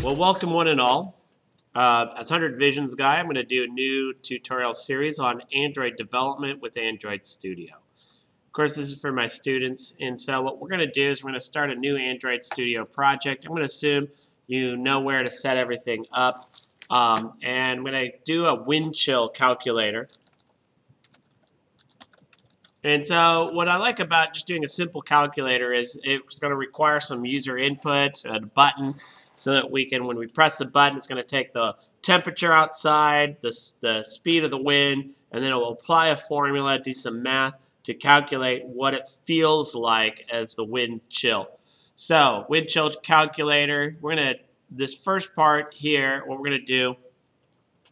Well, welcome one and all. As 100 Visions guy, I'm going to do a new tutorial series on Android development with Android Studio. Of course, this is for my students, and so what we're going to do is we're going to start a new Android Studio project. I'm going to assume you know where to set everything up, and I'm going to do a Windchill calculator. And so what I like about just doing a simple calculator is it's going to require some user input, a button, so that we can, when we press the button, it's going to take the temperature outside, the speed of the wind, and then it will apply a formula, do some math to calculate what it feels like as the wind chill. So wind chill calculator, this first part here, what we're going to do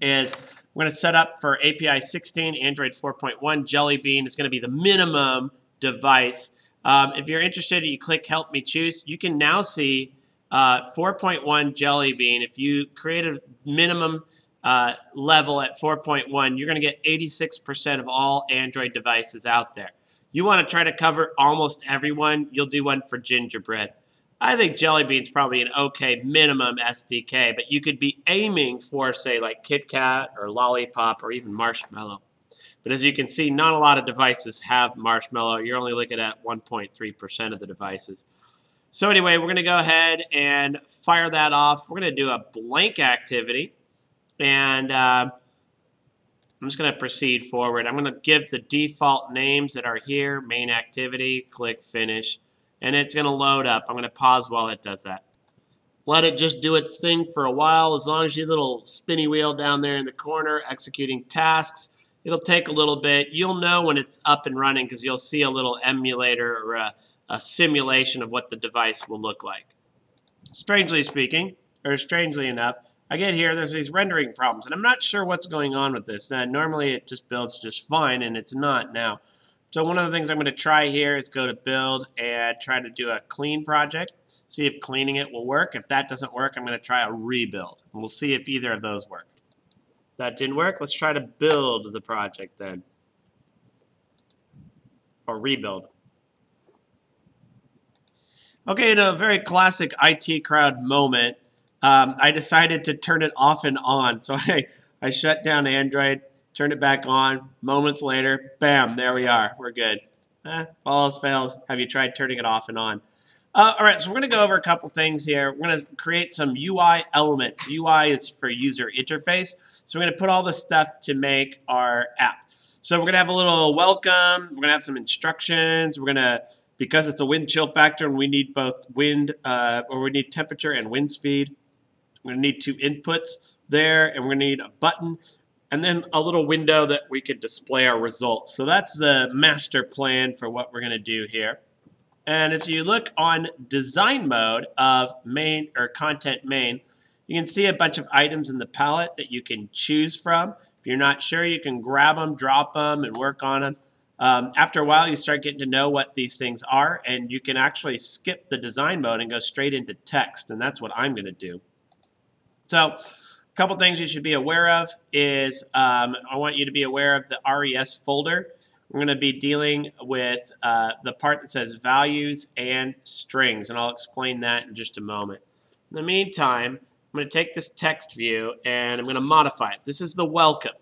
is we're going to set up for API 16, Android 4.1, Jelly Bean is going to be the minimum device. If you're interested, you click Help Me Choose. You can now see 4.1 Jelly Bean. If you create a minimum level at 4.1, you're going to get 86% of all Android devices out there. You want to try to cover almost everyone, you'll do one for Gingerbread. I think Jelly Bean's probably an okay minimum SDK, but you could be aiming for, say, like Kit Kat or Lollipop or even Marshmallow. But as you can see, not a lot of devices have Marshmallow. You're only looking at 1.3% of the devices. So anyway, we're going to go ahead and fire that off. We're going to do a blank activity, and I'm just going to proceed forward. I'm going to give the default names that are here, main activity, click Finish. And it's going to load up. I'm going to pause while it does that. Let it just do its thing for a while. As long as your little spinny wheel down there in the corner executing tasks, it'll take a little bit. You'll know when it's up and running because you'll see a little emulator or a simulation of what the device will look like. Strangely enough, I get here, there's these rendering problems, and I'm not sure what's going on with this. Normally it just builds just fine, and it's not now. So one of the things I'm going to try here is go to Build and try to do a clean project, see if cleaning it will work. If that doesn't work, I'm going to try a rebuild, and we'll see if either of those work. If that didn't work, let's try to build the project then, or rebuild. Okay, in a very classic IT crowd moment, I decided to turn it off and on. So I shut down Android, turned it back on. Moments later, bam, there we are. We're good. All else fails. Have you tried turning it off and on? All right, so we're going to go over a couple things here. We're going to create some UI elements. UI is for user interface. So we're going to put all this stuff to make our app. So we're going to have a little welcome. We're going to have some instructions. We're going to, because it's a wind chill factor and we need both wind, or we need temperature and wind speed, we're going to need two inputs there, and we're going to need a button, and then a little window that we could display our results. So that's the master plan for what we're going to do here. And if you look on design mode of main or content main, you can see a bunch of items in the palette that you can choose from. If you're not sure, you can grab them, drop them, and work on them. After a while, you start getting to know what these things are, and you can actually skip the design mode and go straight into text, and that's what I'm going to do. So a couple things you should be aware of is I want you to be aware of the RES folder. We're going to be dealing with the part that says values and strings, and I'll explain that in just a moment. In the meantime, I'm going to take this text view and I'm going to modify it. This is the welcome.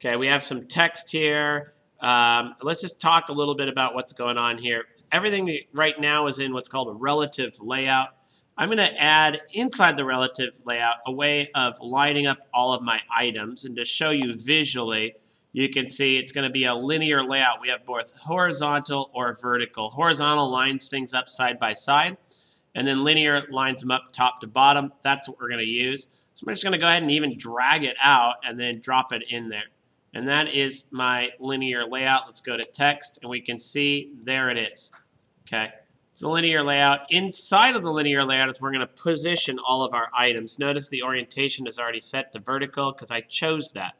Okay, we have some text here. Let's just talk a little bit about what's going on here. Everything right now is in what's called a relative layout. I'm going to add inside the relative layout a way of lining up all of my items, and to show you visually, you can see it's going to be a linear layout. We have both horizontal or vertical. Horizontal lines things up side by side, and then linear lines them up top to bottom. That's what we're going to use. So I'm just going to go ahead and even drag it out and then drop it in there. And that is my linear layout. Let's go to text, and we can see there it is. Okay. It's a linear layout. Inside of the linear layout is where we're going to position all of our items. Notice the orientation is already set to vertical because I chose that.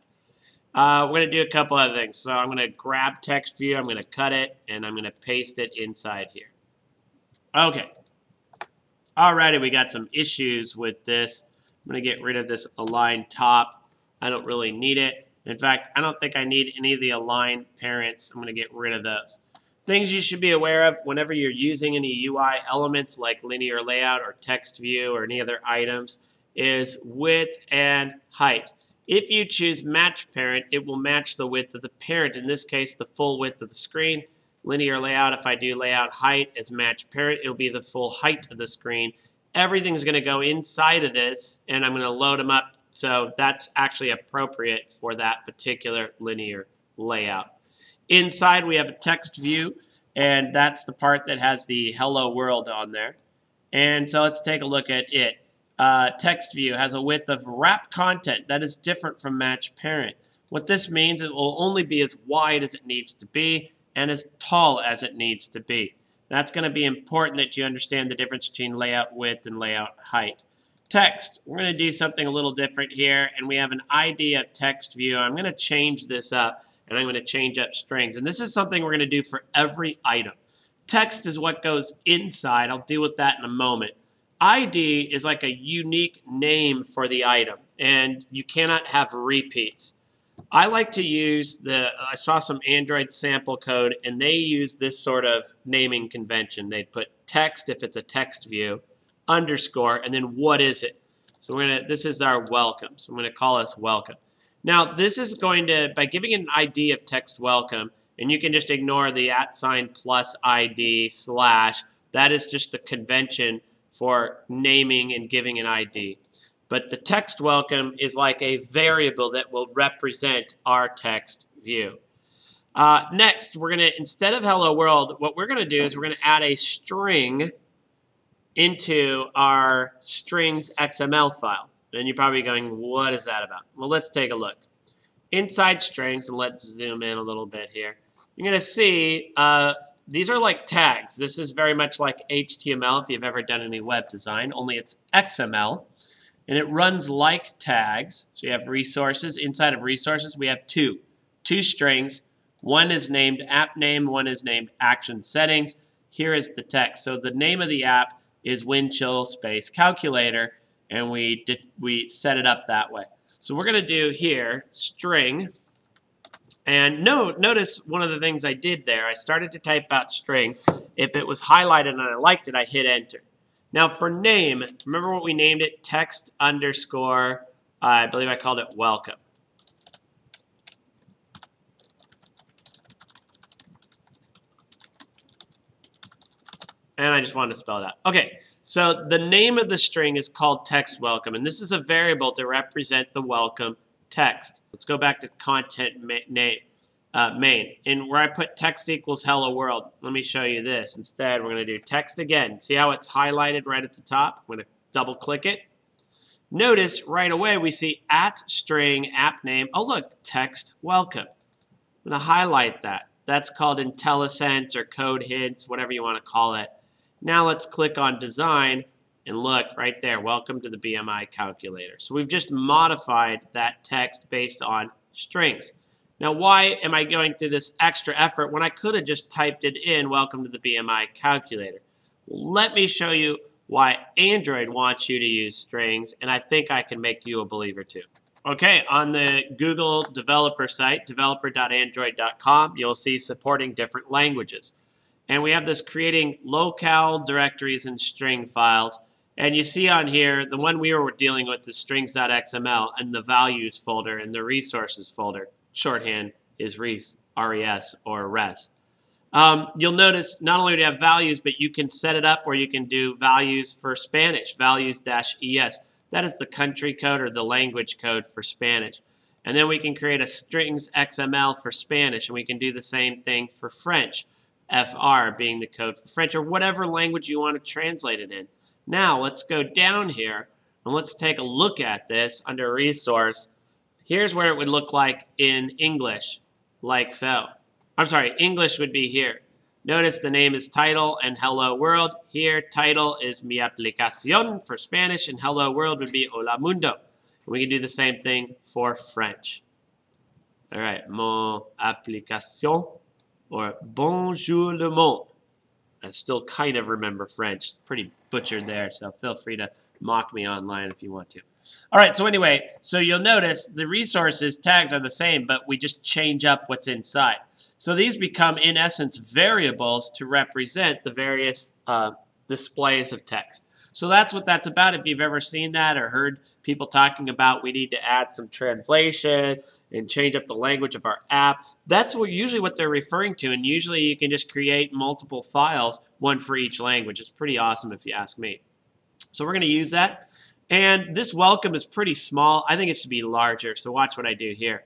We're going to do a couple other things. So I'm going to grab TextView, I'm going to cut it, and I'm going to paste it inside here. Okay. Alrighty, we got some issues with this. I'm going to get rid of this align top. I don't really need it. In fact, I don't think I need any of the align parents. I'm going to get rid of those. Things you should be aware of whenever you're using any UI elements like linear layout or text view or any other items is width and height. If you choose match parent, it will match the width of the parent. In this case, the full width of the screen. Linear layout, if I do layout height as match parent, it'll be the full height of the screen. Everything's going to go inside of this, and I'm going to load them up. So that's actually appropriate for that particular linear layout. Inside, we have a text view, and that's the part that has the hello world on there. And so let's take a look at it. Text view has a width of wrap content that is different from match parent. What this means, it will only be as wide as it needs to be and as tall as it needs to be. That's going to be important that you understand the difference between layout width and layout height. Text, we're going to do something a little different here, and we have an ID of text view. I'm going to change this up, and I'm going to change up strings. And this is something we're going to do for every item. Text is what goes inside. I'll deal with that in a moment. ID is like a unique name for the item, and you cannot have repeats. I like to use I saw some Android sample code, and they use this sort of naming convention. They put text if it's a text view, underscore, and then what is it? So this is our welcome. So I'm going to call this welcome. Now, this is going to, by giving it an ID of text welcome, and you can just ignore the @ plus ID /, that is just the convention for naming and giving an ID. But the text welcome is like a variable that will represent our text view. Next, we're going to, instead of hello world, what we're going to do is we're going to add a string into our strings.xml file. And you're probably going, what is that about? Well, let's take a look. Inside strings, and let's zoom in a little bit here. You're going to see these are like tags. This is very much like HTML if you've ever done any web design, only it's XML. And it runs like tags. So you have resources. Inside of resources, we have two strings. One is named app name, one is named action settings. Here is the text. So the name of the app is Windchill space calculator, and we set it up that way. So we're going to do here string. And notice one of the things I did there, I started to type out string. If it was highlighted and I liked it, I hit enter. Now for name, remember what we named it? Text underscore, I believe I called it welcome. And I just wanted to spell it out. Okay, so the name of the string is called text welcome, and this is a variable to represent the welcome text. Let's go back to content main. And where I put text equals hello world, let me show you this. Instead, we're going to do text again. See how it's highlighted right at the top? I'm going to double click it. Notice right away we see @string app name. Oh, look, text welcome. I'm going to highlight that. That's called IntelliSense or code hints, whatever you want to call it. Now let's click on design. And look, right there, welcome to the BMI calculator. So we've just modified that text based on strings. Now, why am I going through this extra effort when I could have just typed it in, welcome to the BMI calculator? Let me show you why Android wants you to use strings, and I think I can make you a believer too. Okay, on the Google developer site, developer.android.com, you'll see supporting different languages. And we have this creating locale directories and string files. And you see on here, the one we were dealing with is strings.xml and the values folder and the resources folder. Shorthand is res or res. You'll notice not only do you have values, but you can set it up where you can do values for Spanish, values-es. That is the country code or the language code for Spanish. And then we can create a strings XML for Spanish, and we can do the same thing for French, FR being the code for French, or whatever language you want to translate it in. Now let's go down here, and let's take a look at this under resource. Here's where it would look like in English, like so. I'm sorry, English would be here. Notice the name is title and hello world. Here, title is mi aplicación for Spanish, and hello world would be hola mundo. We can do the same thing for French. All right, mon application, or bonjour le monde. I still kind of remember French. Pretty butchered there, so feel free to mock me online if you want to. All right, so anyway, so you'll notice the resources tags are the same, but we just change up what's inside. So these become, in essence, variables to represent the various displays of text. So that's what that's about. If you've ever seen that or heard people talking about we need to add some translation and change up the language of our app, that's usually what they're referring to. And usually you can just create multiple files, one for each language. It's pretty awesome if you ask me. So we're going to use that. And this welcome is pretty small. I think it should be larger. So watch what I do here.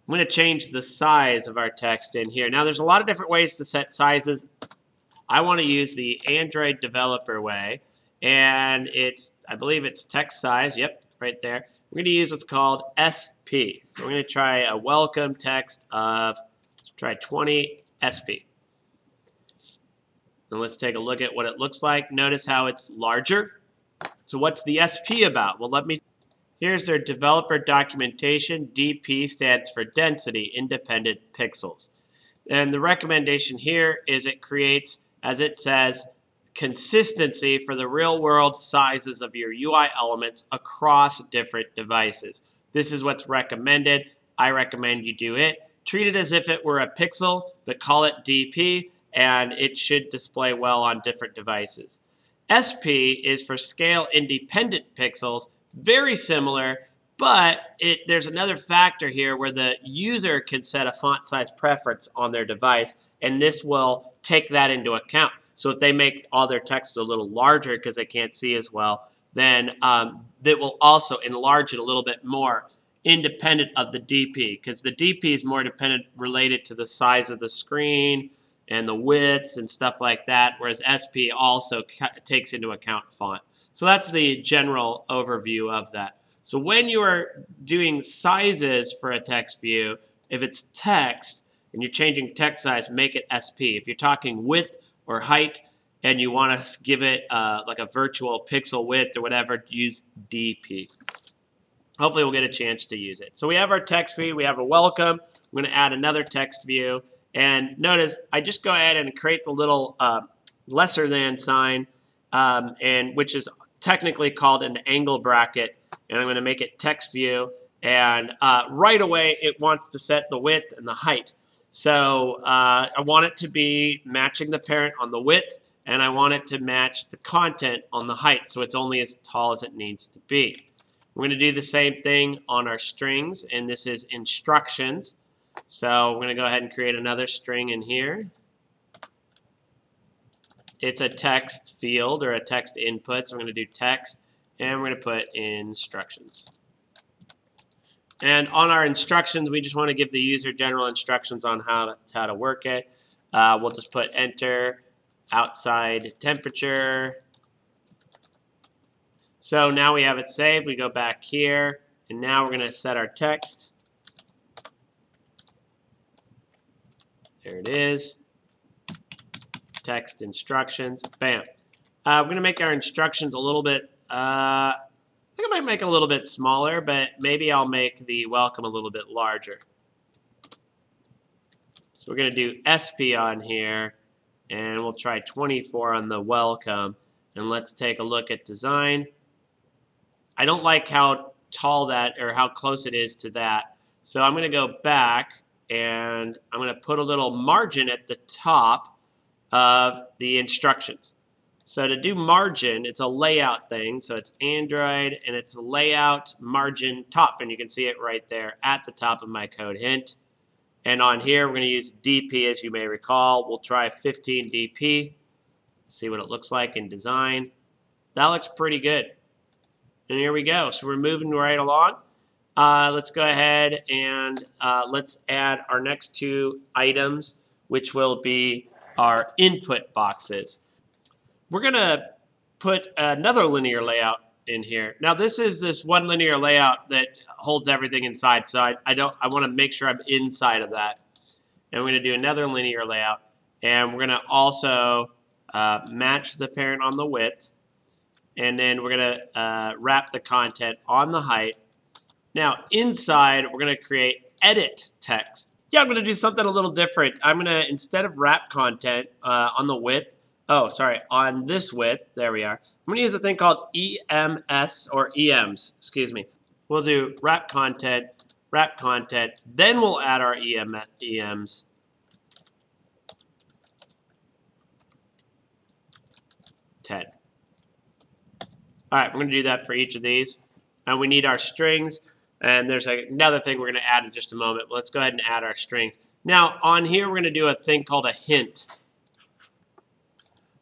I'm going to change the size of our text in here. Now there's a lot of different ways to set sizes. I want to use the Android developer way. And I believe it's text size. Yep, right there. We're going to use what's called SP. So we're going to try a welcome text of, let's try 20 SP. And let's take a look at what it looks like. Notice how it's larger. So what's the SP about? Well, here's their developer documentation. DP stands for density, independent pixels. And the recommendation here is it creates, as it says, consistency for the real-world sizes of your UI elements across different devices. This is what's recommended. I recommend you do it. Treat it as if it were a pixel, but call it DP, and it should display well on different devices. SP is for scale-independent pixels, very similar, but there's another factor here where the user can set a font size preference on their device, and this will take that into account. So if they make all their text a little larger because they can't see as well, then that will also enlarge it a little bit more, independent of the DP, because the DP is more dependent related to the size of the screen and the widths and stuff like that, whereas SP also takes into account font. So that's the general overview of that. So when you are doing sizes for a text view, if it's text and you're changing text size, make it SP. If you're talking width or height and you want to give it like a virtual pixel width or whatever, use DP. Hopefully we'll get a chance to use it. So we have our text view, we have a welcome. I'm going to add another text view. And notice I just go ahead and create the little lesser than sign, and which is technically called an angle bracket. And I'm going to make it text view. And right away, it wants to set the width and the height. So I want it to be matching the parent on the width, and I want it to match the content on the height. So it's only as tall as it needs to be. We're going to do the same thing on our strings, and this is instructions. So we're going to go ahead and create another string in here. It's a text field or a text input, so we're going to do text, and we're going to put instructions. And on our instructions, we just want to give the user general instructions on how to work it. We'll just put enter, outside temperature. So now we have it saved. We go back here, and now we're going to set our text. There it is. Text instructions. Bam. We're going to make our instructions a little bit, I think I might make it a little bit smaller, but maybe I'll make the welcome a little bit larger. So we're going to do SP on here, and we'll try 24 on the welcome. And let's take a look at design. I don't like how tall that, or how close it is to that. So I'm going to go back, and I'm going to put a little margin at the top of the instructions. So to do margin, it's a layout thing. So it's Android, and it's layout margin top. And you can see it right there at the top of my code hint. And on here, we're going to use DP, as you may recall. We'll try 15 DP. See what it looks like in design. That looks pretty good. And here we go. So we're moving right along. Let's go ahead and let's add our next two items, which will be our input boxes. We're going to put another linear layout in here. Now this is this one linear layout that holds everything inside, so I want to make sure I'm inside of that. And we're going to do another linear layout, and we're going to also match the parent on the width, and then we're going to wrap the content on the height. Now inside, we're going to create edit text. Yeah, I'm going to do something a little different. I'm going to, instead of wrap content on the width, on this width, there we are. I'm going to use a thing called EMS, or EMs, excuse me. We'll do wrap content, then we'll add our EMs. All right, we're going to do that for each of these. And we need our strings. And there's another thing we're going to add in just a moment. Let's go ahead and add our strings. Now, on here, we're going to do a thing called a hint.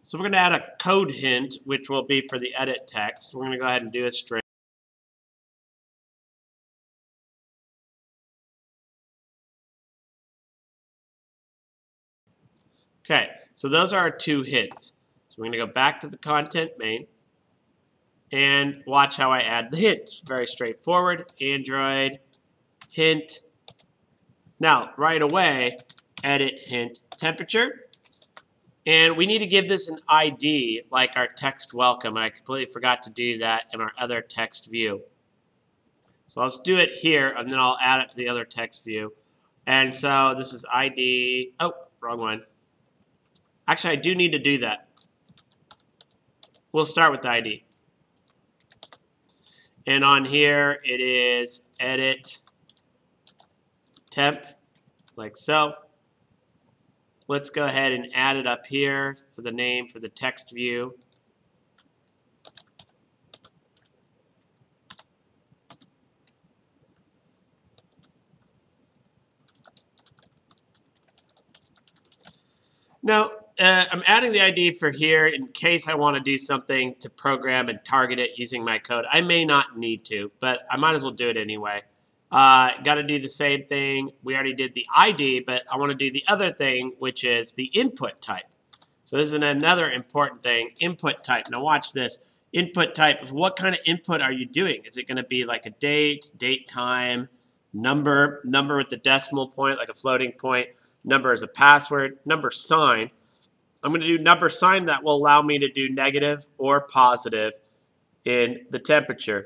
So we're going to add a code hint, which will be for the edit text. We're going to go ahead and do a string. Okay, so those are our two hints. So we're going to go back to the content main and watch how I add the hint. Very straightforward. Android hint. Now, right away, edit hint temperature. And we need to give this an ID like our text welcome. And I completely forgot to do that in our other text view. So let's do it here, and then I'll add it to the other text view. And so this is ID. Oh, wrong one. Actually, I do need to do that. We'll start with the ID. And on here, it is edit temp, like so. Let's go ahead and add it up here for the name for the text view. Now, I'm adding the ID for here in case I want to do something to program and target it using my code. I may not need to, but I might as well do it anyway. Got to do the same thing. We already did the ID, but I want to do the other thing, which is the input type. So this is another important thing, input type. Now watch this. Input type, what kind of input are you doing? Is it going to be like a date, date time, number with the decimal point, like a floating point, number as a password, number sign. I'm going to do number sign that will allow me to do negative or positive in the temperature.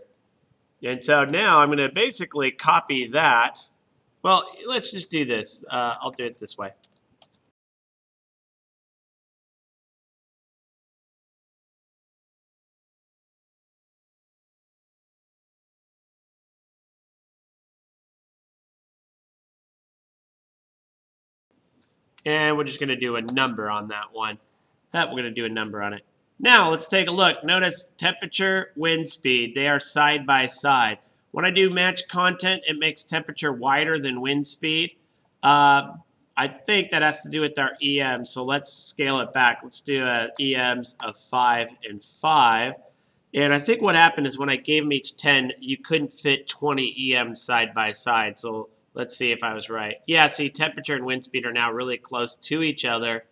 And so now I'm going to basically copy that. Well, let's just do this. I'll do it this way. And we're just going to do a number on that one. We're going to do a number on it. Now, let's take a look. Notice temperature, wind speed. They are side by side. When I do match content, it makes temperature wider than wind speed. I think that has to do with our EMs, so let's scale it back. Let's do EMs of 5 and 5. And I think what happened is when I gave them each 10, you couldn't fit 20 EMs side by side. So let's see if I was right. Yeah, see, temperature and wind speed are now really close to each other.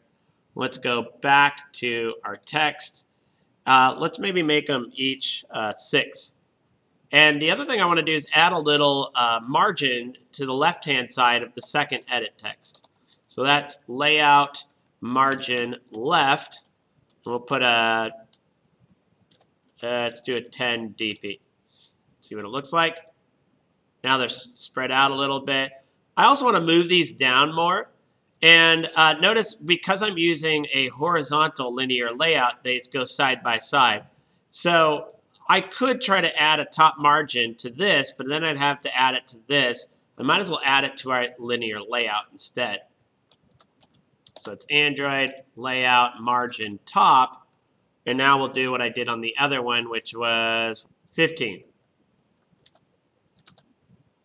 Let's go back to our text. Let's maybe make them each 6. And the other thing I want to do is add a little margin to the left-hand side of the second edit text. So that's layout margin left. We'll put a, let's do a 10 dp. See what it looks like. Now they're spread out a little bit. I also want to move these down more. And notice, because I'm using a horizontal linear layout, they go side by side. So I could try to add a top margin to this, but then I'd have to add it to this. I might as well add it to our linear layout instead. So it's Android layout margin top. And now we'll do what I did on the other one, which was 15.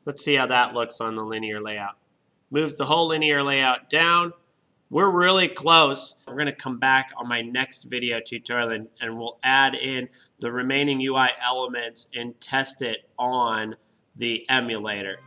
Let's see how that looks on the linear layout. Moves the whole linear layout down. We're really close. We're going to come back on my next video tutorial and we'll add in the remaining UI elements and test it on the emulator.